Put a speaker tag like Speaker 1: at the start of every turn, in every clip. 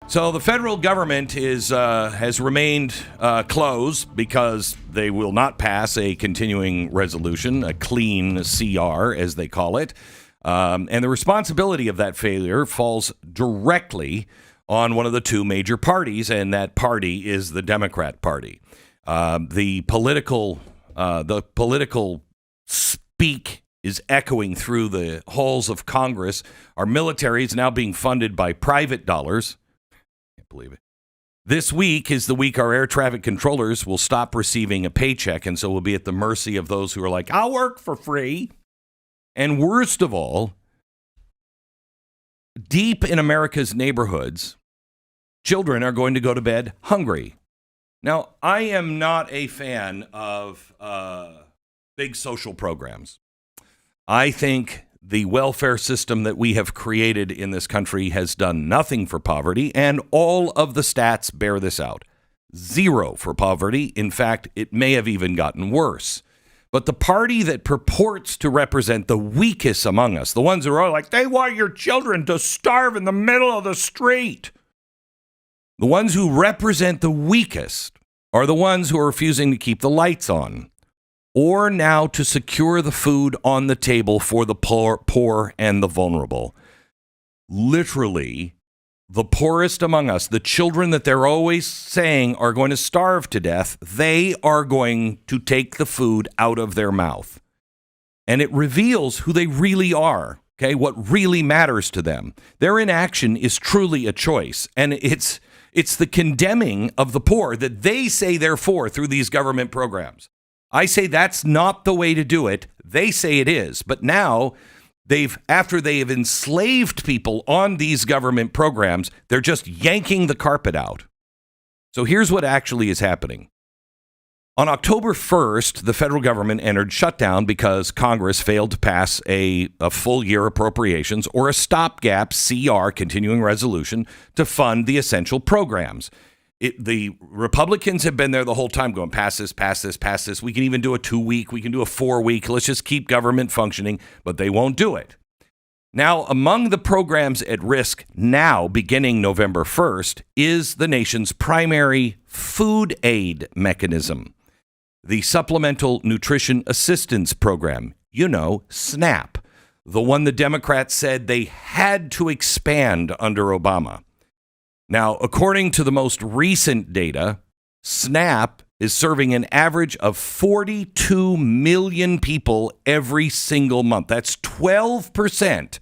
Speaker 1: So the federal government has remained closed because they will not pass a continuing resolution, a clean CR, as they call it. And the responsibility of that failure falls directly on one of the two major parties, and that party is the Democrat Party. The political speak is echoing through the halls of Congress. Our military is now being funded by private dollars. Believe it. This week is the week our air traffic controllers will stop receiving a paycheck, and so we'll be at the mercy of those who are like, I'll work for free. And worst of all, deep in America's neighborhoods, children are going to go to bed hungry. Now, I am not a fan of big social programs. I think the welfare system that we have created in this country has done nothing for poverty, and all of the stats bear this out. 0 for poverty. In fact, it may have even gotten worse. But the party that purports to represent the weakest among us, the ones who are all like, they want your children to starve in the middle of the street. The ones who represent the weakest are the ones who are refusing to keep the lights on, or now to secure the food on the table for the poor and the vulnerable. Literally, the poorest among us, the children that they're always saying are going to starve to death, they are going to take the food out of their mouth. And it reveals who they really are, okay, what really matters to them. Their inaction is truly a choice, and it's the condemning of the poor that they say they're for through these government programs. I say that's not the way to do it. They say it is. But now, after they have enslaved people on these government programs, they're just yanking the carpet out. So here's what actually is happening. On October 1st, the federal government entered shutdown because Congress failed to pass a full year appropriations or a stopgap CR, continuing resolution, to fund the essential programs. The Republicans have been there the whole time going, pass this, pass this, pass this. We can even do a 2-week. We can do a 4-week. Let's just keep government functioning. But they won't do it. Now, among the programs at risk now, beginning November 1st, is the nation's primary food aid mechanism, the Supplemental Nutrition Assistance Program, SNAP, the one the Democrats said they had to expand under Obama. Now, according to the most recent data, SNAP is serving an average of 42 million people every single month. That's 12%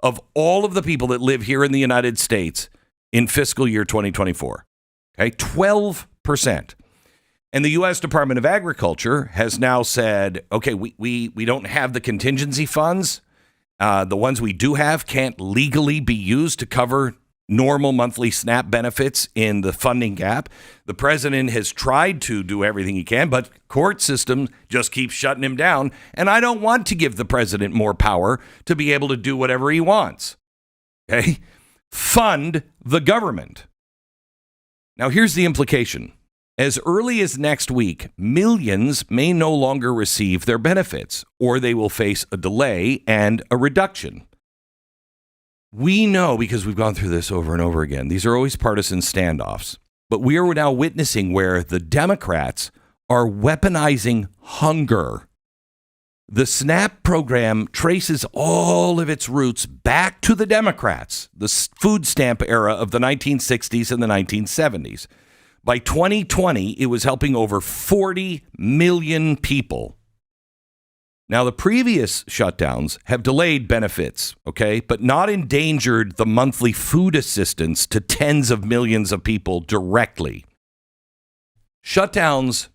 Speaker 1: of all of the people that live here in the United States in fiscal year 2024. Okay, 12%. And the U.S. Department of Agriculture has now said, okay, we don't have the contingency funds. The ones we do have can't legally be used to cover normal monthly SNAP benefits in the funding gap. The president has tried to do everything he can, but court system just keeps shutting him down. And I don't want to give the president more power to be able to do whatever he wants. Okay? Fund the government. Now, here's the implication. As early as next week, millions may no longer receive their benefits, or they will face a delay and a reduction. We know, because we've gone through this over and over again, these are always partisan standoffs. But we are now witnessing where the Democrats are weaponizing hunger. The SNAP program traces all of its roots back to the Democrats, the food stamp era of the 1960s and the 1970s. By 2020, it was helping over 40 million people. Now, the previous shutdowns have delayed benefits, okay, but not endangered the monthly food assistance to tens of millions of people directly. Shutdowns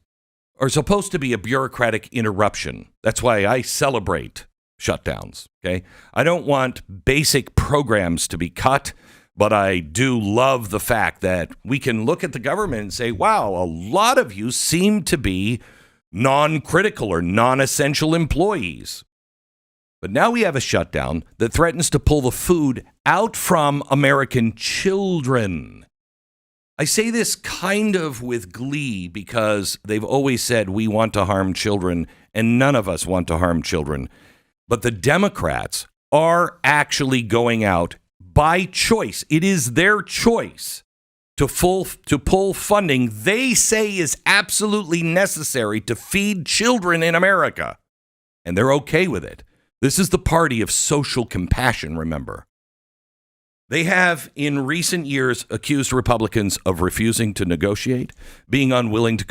Speaker 1: are supposed to be a bureaucratic interruption. That's why I celebrate shutdowns, okay? I don't want basic programs to be cut, but I do love the fact that we can look at the government and say, wow, a lot of you seem to be non-critical or non-essential employees. But now we have a shutdown that threatens to pull the food out from American children. I say this kind of with glee because they've always said we want to harm children, and none of us want to harm children. But the Democrats are actually going out by choice. It is their choice to pull funding they say is absolutely necessary to feed children in America. And they're okay with it. This is the party of social compassion, remember. They have, in recent years, accused Republicans of refusing to negotiate, being unwilling to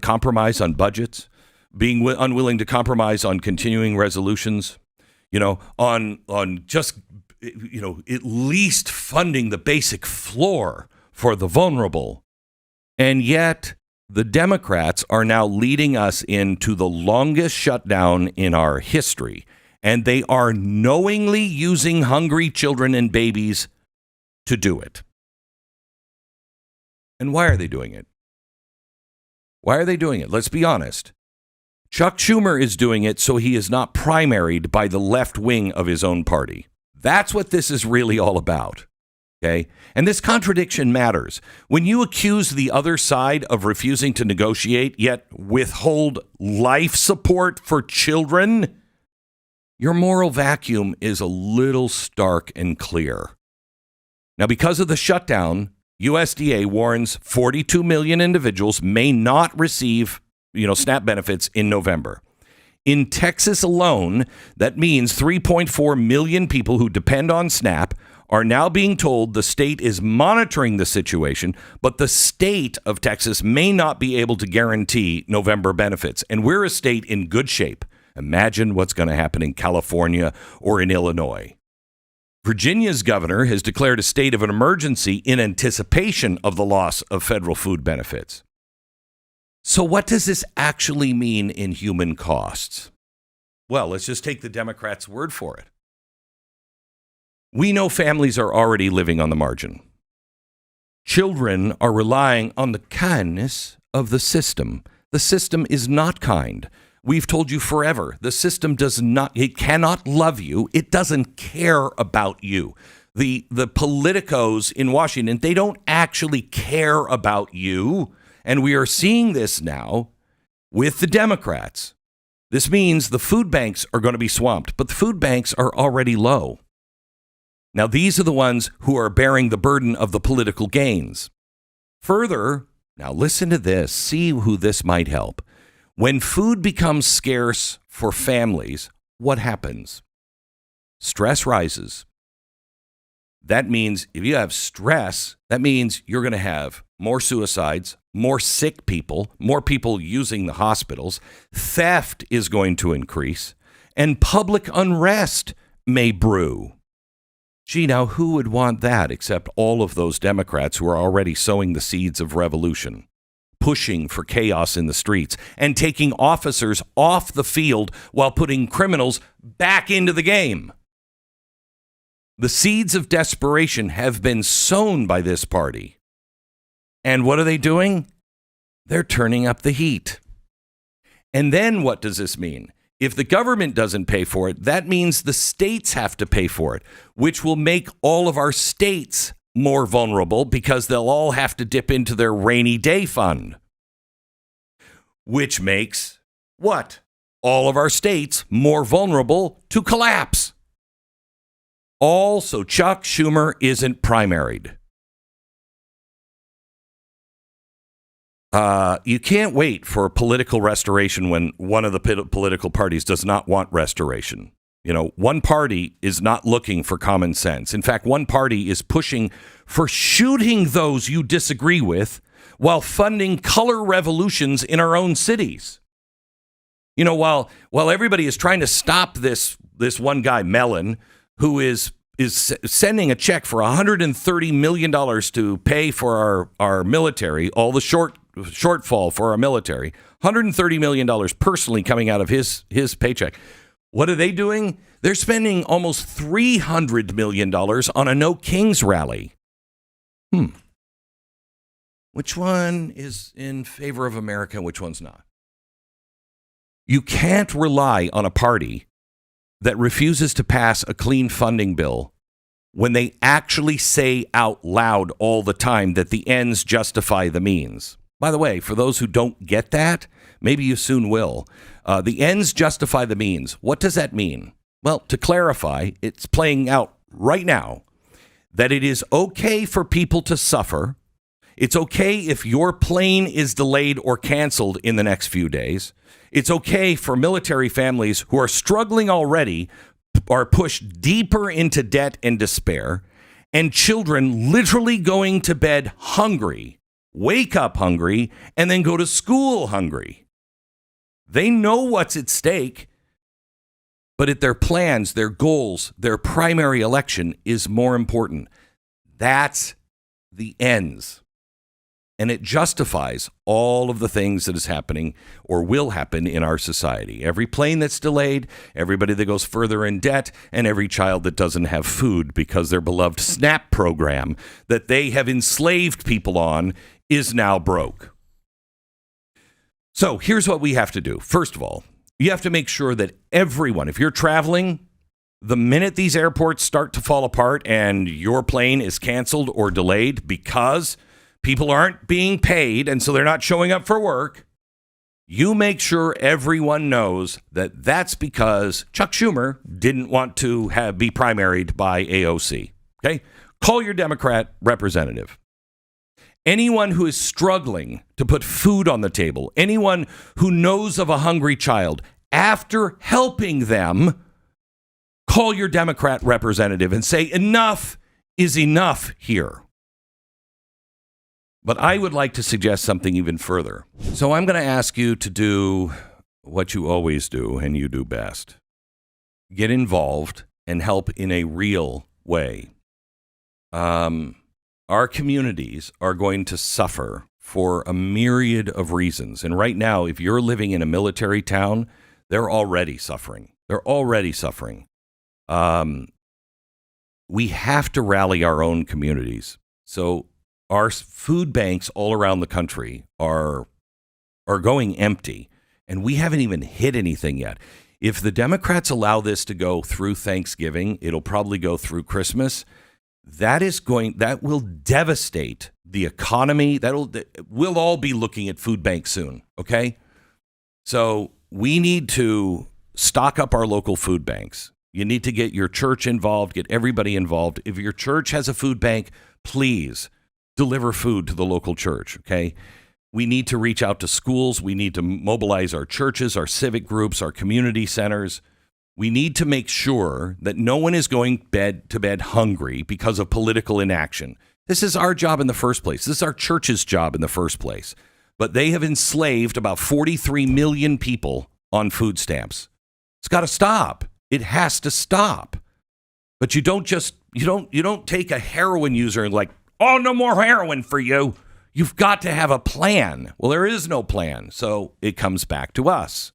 Speaker 1: compromise on budgets, being unwilling to compromise on continuing resolutions, on just, at least funding the basic floor for the vulnerable. And yet, the Democrats are now leading us into the longest shutdown in our history. And they are knowingly using hungry children and babies to do it. And why are they doing it? Why are they doing it? Let's be honest. Chuck Schumer is doing it so he is not primaried by the left wing of his own party. That's what this is really all about. Okay? And this contradiction matters. When you accuse the other side of refusing to negotiate, yet withhold life support for children, your moral vacuum is a little stark and clear. Now, because of the shutdown, USDA warns 42 million individuals may not receive, SNAP benefits in November. In Texas alone, that means 3.4 million people who depend on SNAP are now being told the state is monitoring the situation, but the state of Texas may not be able to guarantee November benefits. And we're a state in good shape. Imagine what's going to happen in California or in Illinois. Virginia's governor has declared a state of an emergency in anticipation of the loss of federal food benefits. So what does this actually mean in human costs? Well, let's just take the Democrats' word for it. We know families are already living on the margin. Children are relying on the kindness of the system. The system is not kind. We've told you forever, the system it cannot love you. It doesn't care about you. The politicos in Washington, they don't actually care about you. And we are seeing this now with the Democrats. This means the food banks are going to be swamped, but the food banks are already low. Now, these are the ones who are bearing the burden of the political gains. Further, now listen to this, see who this might help. When food becomes scarce for families, what happens? Stress rises. That means if you have stress, that means you're going to have more suicides, more sick people, more people using the hospitals. Theft is going to increase, and public unrest may brew. Gee, now who would want that except all of those Democrats who are already sowing the seeds of revolution, pushing for chaos in the streets, and taking officers off the field while putting criminals back into the game? The seeds of desperation have been sown by this party. And what are they doing? They're turning up the heat. And then what does this mean? If the government doesn't pay for it, that means the states have to pay for it, which will make all of our states more vulnerable because they'll all have to dip into their rainy day fund. Which makes what? All of our states more vulnerable to collapse. All so Chuck Schumer isn't primaried. You can't wait for political restoration when one of the political parties does not want restoration. One party is not looking for common sense. In fact, one party is pushing for shooting those you disagree with while funding color revolutions in our own cities. While everybody is trying to stop this one guy, Mellon, who is sending a check for $130 million to pay for our military, all the shortfall for our military, $130 million personally coming out of his paycheck. What are they doing? They're spending almost $300 million on a No Kings rally. Which one is in favor of America and which one's not? You can't rely on a party that refuses to pass a clean funding bill when they actually say out loud all the time that the ends justify the means. By the way, for those who don't get that, maybe you soon will. The ends justify the means. What does that mean? Well, to clarify, it's playing out right now that it is okay for people to suffer. It's okay if your plane is delayed or canceled in the next few days. It's okay for military families who are struggling already, are pushed deeper into debt and despair, and children literally going to bed hungry, wake up hungry, and then go to school hungry. They know what's at stake, but at their plans, their goals, their primary election is more important. That's the ends. And it justifies all of the things that is happening or will happen in our society. Every plane that's delayed, everybody that goes further in debt, and every child that doesn't have food because their beloved SNAP program that they have enslaved people on is now broke. So here's what we have to do. First of all, you have to make sure that everyone, if you're traveling, the minute these airports start to fall apart and your plane is canceled or delayed because people aren't being paid and so they're not showing up for work, you make sure everyone knows that that's because Chuck Schumer didn't want to be primaried by AOC. Okay? Call your Democrat representative. Anyone who is struggling to put food on the table, anyone who knows of a hungry child, after helping them, call your Democrat representative and say, enough is enough here. But I would like to suggest something even further. So I'm going to ask you to do what you always do and you do best. Get involved and help in a real way. Our communities are going to suffer for a myriad of reasons. And right now, if you're living in a military town, they're already suffering. We have to rally our own communities. So our food banks all around the country are going empty, and we haven't even hit anything yet. If the Democrats allow this to go through Thanksgiving, it'll probably go through Christmas. That will devastate the economy. We'll all be looking at food banks soon, okay? So we need to stock up our local food banks. You need to get your church involved, get everybody involved. If your church has a food bank, please deliver food to the local church, okay? We need to reach out to schools. We need to mobilize our churches, our civic groups, our community centers. We need to make sure that no one is going to bed hungry because of political inaction. This is our job in the first place. This is our church's job in the first place. But they have enslaved about 43 million people on food stamps. It's got to stop. It has to stop. But you don't take a heroin user and like, oh, no more heroin for you. You've got to have a plan. Well, there is no plan. So it comes back to us.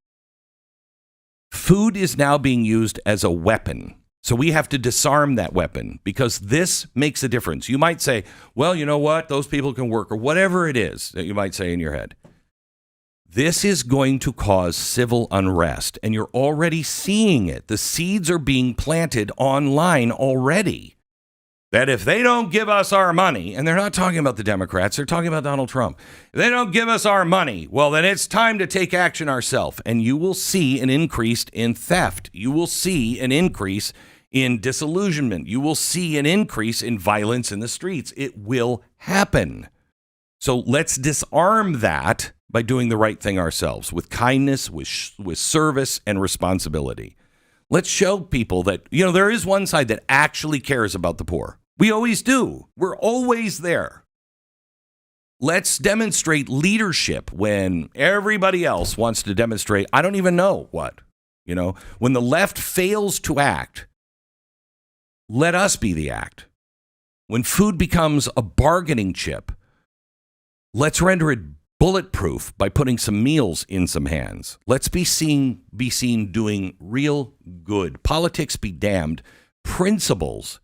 Speaker 1: Food is now being used as a weapon. So we have to disarm that weapon because this makes a difference. You might say, well, you know what? Those people can work or whatever it is that you might say in your head. This is going to cause civil unrest, and you're already seeing it. The seeds are being planted online already. That if they don't give us our money, and they're not talking about the Democrats, they're talking about Donald Trump. If they don't give us our money, well, then it's time to take action ourselves. And you will see an increase in theft. You will see an increase in disillusionment. You will see an increase in violence in the streets. It will happen. So let's disarm that by doing the right thing ourselves with kindness, with service and responsibility. Let's show people that, there is one side that actually cares about the poor. We always do. We're always there. Let's demonstrate leadership when everybody else wants to demonstrate, I don't even know what. When the left fails to act, let us be the act. When food becomes a bargaining chip, let's render it bulletproof by putting some meals in some hands. Let's be seen doing real good. Politics be damned. Principles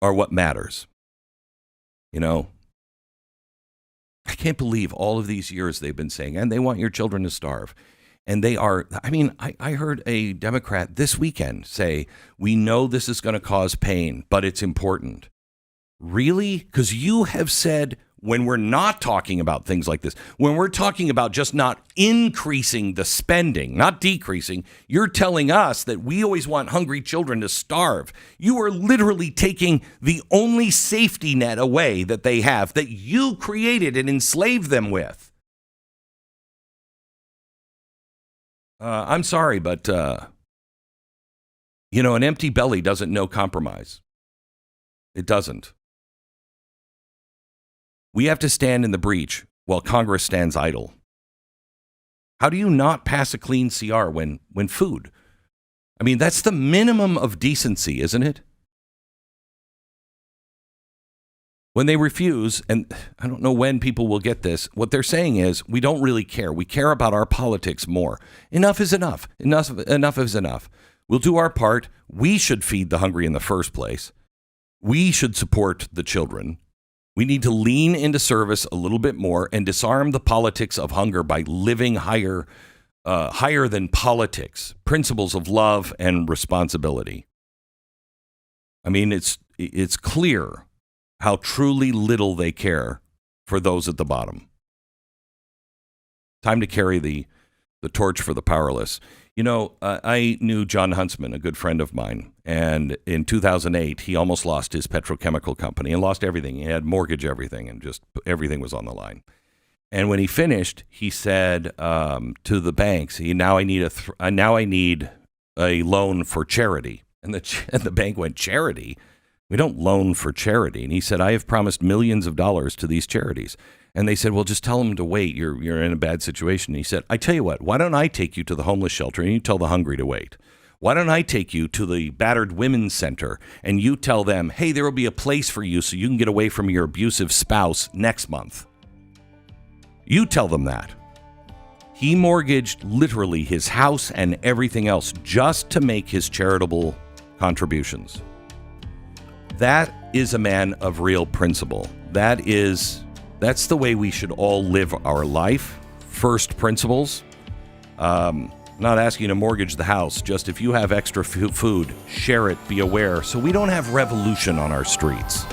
Speaker 1: are what matters. I can't believe all of these years they've been saying, and they want your children to starve. And they are, I heard a Democrat this weekend say, we know this is going to cause pain, but it's important. Really? Because you have said when we're not talking about things like this, when we're talking about just not increasing the spending, not decreasing, you're telling us that we always want hungry children to starve. You are literally taking the only safety net away that they have, that you created and enslaved them with. I'm sorry, but, an empty belly doesn't know compromise. It doesn't. We have to stand in the breach while Congress stands idle. How do you not pass a clean CR when food? I mean, that's the minimum of decency, isn't it? When they refuse, and I don't know when people will get this, what they're saying is, we don't really care. We care about our politics more. Enough is enough. Enough is enough. We'll do our part. We should feed the hungry in the first place. We should support the children. We need to lean into service a little bit more and disarm the politics of hunger by living higher than politics, principles of love and responsibility. I mean, it's clear how truly little they care for those at the bottom. Time to carry the torch for the powerless. I knew John Huntsman, a good friend of mine, and in 2008, he almost lost his petrochemical company and lost everything. He had mortgage everything, and just everything was on the line. And when he finished, he said to the banks, now I need a loan for charity. And the bank went, charity? We don't loan for charity. And he said, I have promised millions of dollars to these charities. And they said, well, just tell them to wait. You're in a bad situation. And he said, I tell you what, why don't I take you to the homeless shelter and you tell the hungry to wait? Why don't I take you to the battered women's center and you tell them, hey, there will be a place for you so you can get away from your abusive spouse next month? You tell them that. He mortgaged literally his house and everything else just to make his charitable contributions. That is a man of real principle. That's the way we should all live our life. First principles. Not asking you to mortgage the house. Just if you have extra food, share it, be aware, so we don't have revolution on our streets.